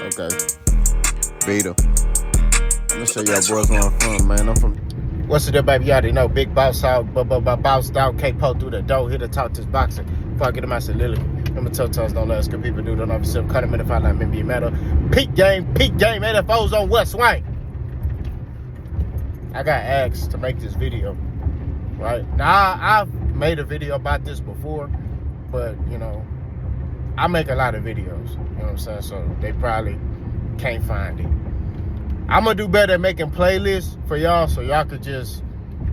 Okay. Vita. Let me show y'all boys where I'm from, man. I'm from. What's it up, baby? You already know. Big boss out, bounced out, K-Po through the door, here to talk this boxing. Before I get him out soliloquy. Remember, toe-toes don't let us good people do. Don't know if it's cut him in the fight like maybe metal. Peak game, NFO's on West Swing. I got asked to make this video, right? Now, I've made a video about this before, but, you know, I make a lot of videos, you know what I'm saying? So they probably can't find it. I'm going to do better at making playlists for y'all so y'all could just,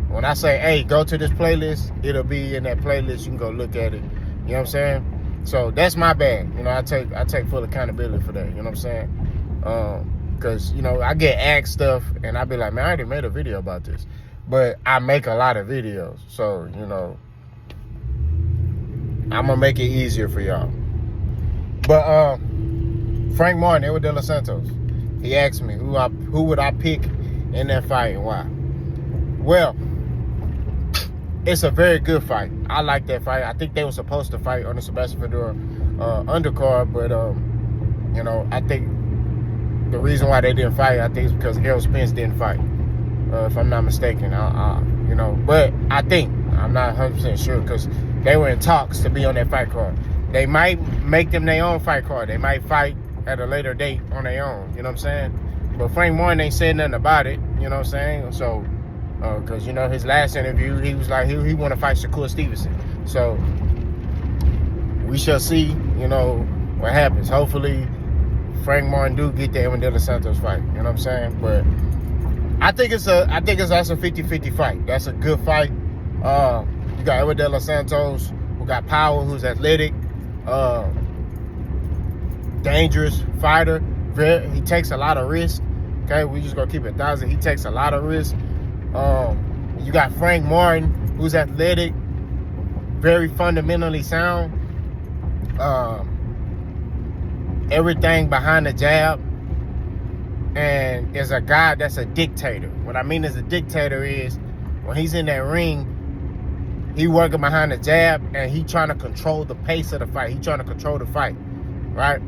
when I say, hey, go to this playlist, it'll be in that playlist. You can go look at it. You know what I'm saying? So that's my bad. You know, I take full accountability for that. You know what I'm saying? Because, you know, I get asked stuff and I be like, man, I already made a video about this. But I make a lot of videos. So, you know, I'm going to make it easier for y'all. But Frank Martin, Edwin De Los Santos, he asked me who would I pick in that fight and why. Well, it's a very good fight. I like that fight. I think they were supposed to fight on the Sebastian Fedora undercard, but you know, I think the reason why they didn't fight, I think, is because Errol Spence didn't fight. If I'm not mistaken, you know, but I think I'm not 100% sure because they were in talks to be on that fight card. They might make them their own fight card. They might fight at a later date on their own. You know what I'm saying? But Frank Martin ain't said nothing about it. You know what I'm saying? So, because, you know, his last interview, he was like, he want to fight Shakur Stevenson. So, we shall see, you know, what happens. Hopefully, Frank Martin do get the Edwin De Los Santos fight. You know what I'm saying? But I think that's a 50-50 fight. That's a good fight. You got Edwin De Los Santos, who got power, who's athletic, dangerous fighter. He takes a lot of risk. Okay, we just gonna keep it 1,000. He takes a lot of risk. You got Frank Martin, who's athletic, very fundamentally sound. Everything behind the jab, and is a guy that's a dictator. What I mean is a dictator is when he's in that ring, he working behind the jab and he trying to control the pace of the fight. He trying to control the fight, right?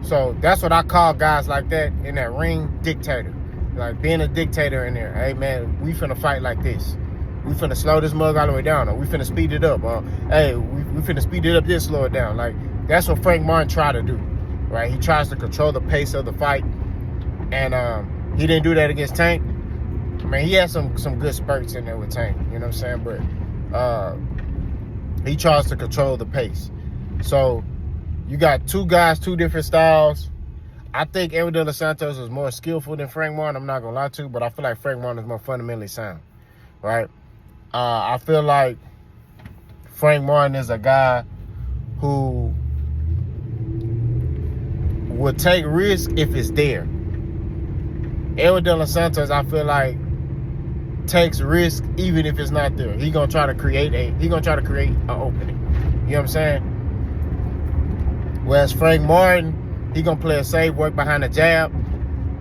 So that's what I call guys like that in that ring, dictator. Like being a dictator in there. Hey man, we finna fight like this. We finna slow this mug all the way down, or we finna speed it up. Or hey, we finna speed it up, then slow it down. Like that's what Frank Martin tried to do, right? He tries to control the pace of the fight, and he didn't do that against Tank. I mean, he had some good spurts in there with Tank. You know what I'm saying? But he tries to control the pace. So you got two guys, two different styles. I think Edwin De Los Santos is more skillful than Frank Martin. I'm not going to lie to you, but I feel like Frank Martin is more fundamentally sound, right? I feel like Frank Martin is a guy who will take risk if it's there. Edwin De Los Santos, I feel like, takes risk even if it's not there. He gonna try to create an opening. You know what I'm saying? Whereas Frank Martin, he gonna play a safe, work behind the jab,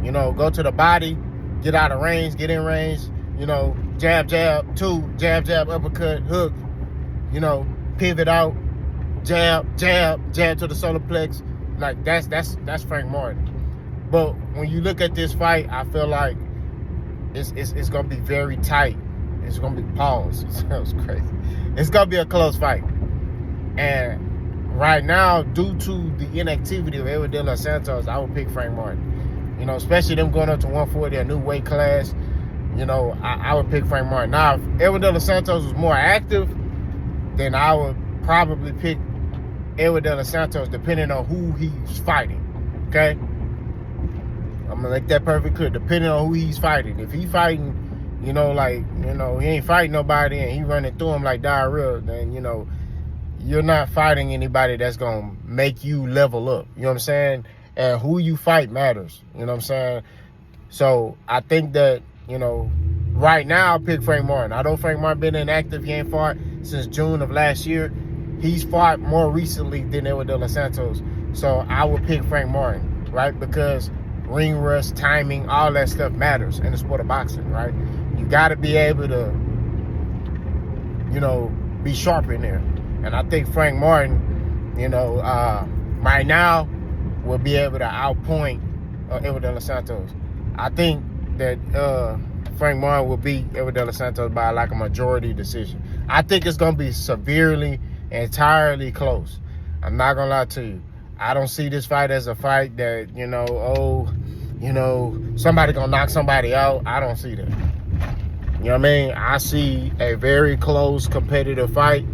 you know, go to the body, get out of range, get in range, you know, jab, two, jab, uppercut, hook, you know, pivot out, jab to the solar plex. Like that's Frank Martin. But when you look at this fight, I feel like it's gonna be very tight. It's gonna be pause. It sounds crazy. It's gonna be a close fight. And right now, due to the inactivity of Edwin De Los Santos, I would pick Frank Martin. You know, especially them going up to 140, a new weight class. You know, I would pick Frank Martin. Now, if Edwin De Los Santos was more active, then I would probably pick Edwin De Los Santos, depending on who he's fighting. Okay? I'm gonna make that perfect clear. Depending on who he's fighting. If he's fighting, you know, like, you know, he ain't fighting nobody and he running through him like diarrhea, then, you know, you're not fighting anybody that's gonna make you level up. You know what I'm saying? And who you fight matters. You know what I'm saying? So I think that, you know, right now I'll pick Frank Martin. Although Frank Martin been inactive, he ain't fought since June of last year. He's fought more recently than Edwin De Los Santos. So I would pick Frank Martin, right? Because ring rust, timing, all that stuff matters in the sport of boxing, right? You got to be able to, you know, be sharp in there. And I think Frank Martin, you know, right now, will be able to outpoint Edwin De Los Santos. I think that Frank Martin will beat Edwin De Los Santos by like a majority decision. I think it's going to be severely, entirely close. I'm not going to lie to you. I don't see this fight as a fight that, somebody going to knock somebody out. I don't see that. You know what I mean? I see a very close competitive fight.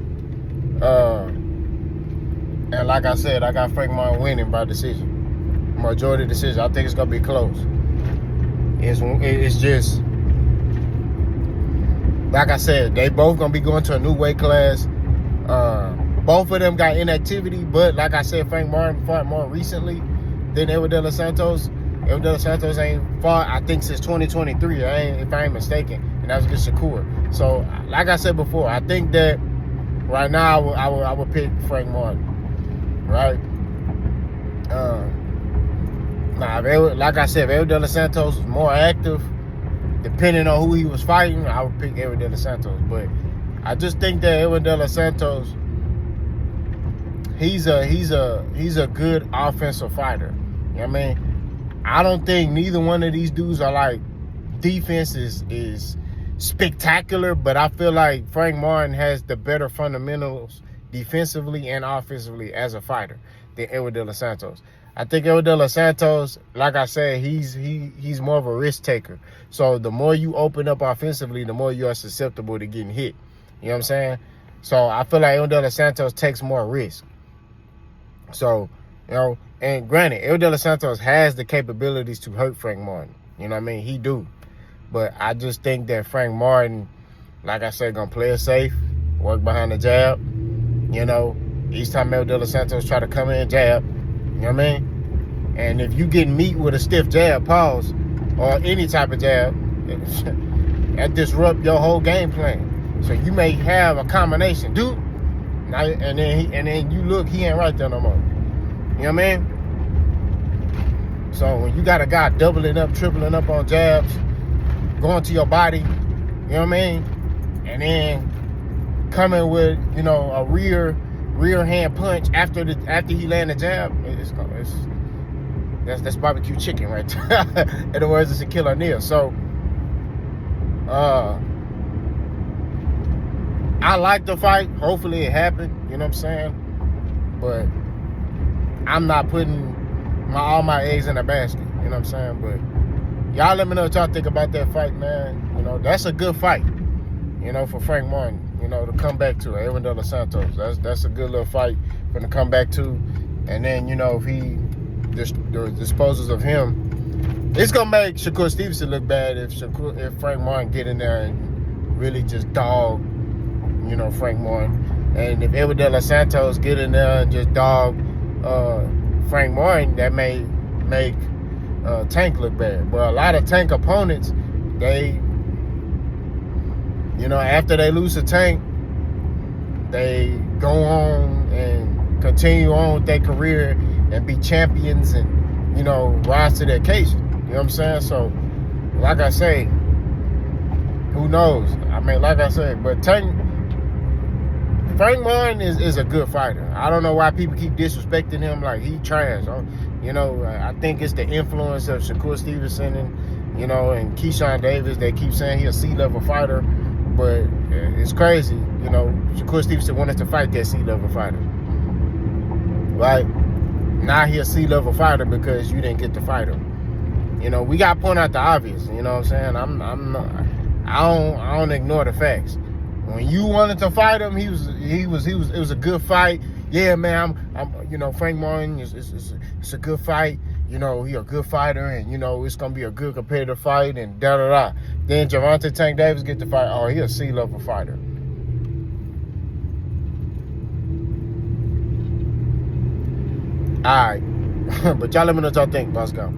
And like I said, I got Frank Martin winning by decision. Majority decision. I think it's going to be close. It's just, like I said, they both going to be going to a new weight class. Both of them got inactivity, but like I said, Frank Martin fought more recently than Edwin De Los Santos. Edwin De Los Santos ain't fought, I think, since 2023, if I ain't mistaken, and that was against Shakur. So, like I said before, I think that right now I would pick Frank Martin, right? Like I said, if Edwin De Los Santos was more active, depending on who he was fighting, I would pick Edwin De Los Santos. But I just think that Edwin De Los Santos, he's a good offensive fighter. You know what I mean? I don't think neither one of these dudes are like defense is spectacular, but I feel like Frank Martin has the better fundamentals defensively and offensively as a fighter than Edwin De Los Santos. I think Edwin De Los Santos, like I said, he's more of a risk taker. So the more you open up offensively, the more you are susceptible to getting hit. You know what I'm saying? So I feel like Edwin De Los Santos takes more risk. So, and granted, Edwin De Los Santos has the capabilities to hurt Frank Martin. You know what I mean? He do. But I just think that Frank Martin, like I said, gonna play it safe, work behind the jab. Each time Edwin De Los Santos try to come in jab, you know what I mean? And if you get meat with a stiff jab, pause, or any type of jab, that disrupt your whole game plan. So you may have a combination, dude. And then you look, he ain't right there no more. You know what I mean? So when you got a guy doubling up, tripling up on jabs, going to your body, you know what I mean? And then coming with, a rear hand punch after he land the jab, that's barbecue chicken right there. In other words, it's a killer O'Neal. So I like the fight. Hopefully it happened. You know what I'm saying? But I'm not putting all my eggs in a basket. You know what I'm saying? But y'all let me know what y'all think about that fight, man. That's a good fight. For Frank Martin, to come back to Edwin De Los Santos. That's a good little fight for him to come back to. And then, if he disposes of him, it's gonna make Shakur Stevenson look bad if Frank Martin get in there and really just dog, Frank Martin. And if Edwin De Los Santos get in there and just dog Frank Martin, that may make Tank look bad. But a lot of Tank opponents, they, after they lose to Tank, they go on and continue on with their career and be champions and, rise to the occasion. You know what I'm saying? So, like I say, who knows? I mean, like I said, but Frank Martin is a good fighter. I don't know why people keep disrespecting him like he trash. I think it's the influence of Shakur Stevenson and Keyshawn Davis. They keep saying he's a C-level fighter, but it's crazy. Shakur Stevenson wanted to fight that C-level fighter, right? Now he's a C-level fighter because you didn't get to fight him. We got to point out the obvious. You know what I'm saying? I don't ignore the facts. When you wanted to fight him, it was a good fight. Yeah, man, I'm Frank Martin is a good fight. He a good fighter, and it's gonna be a good competitive fight, and da da da. Then Gervonta Tank Davis get to fight. Oh, he a C-level fighter. All right, but y'all let me know what y'all think. Let's go.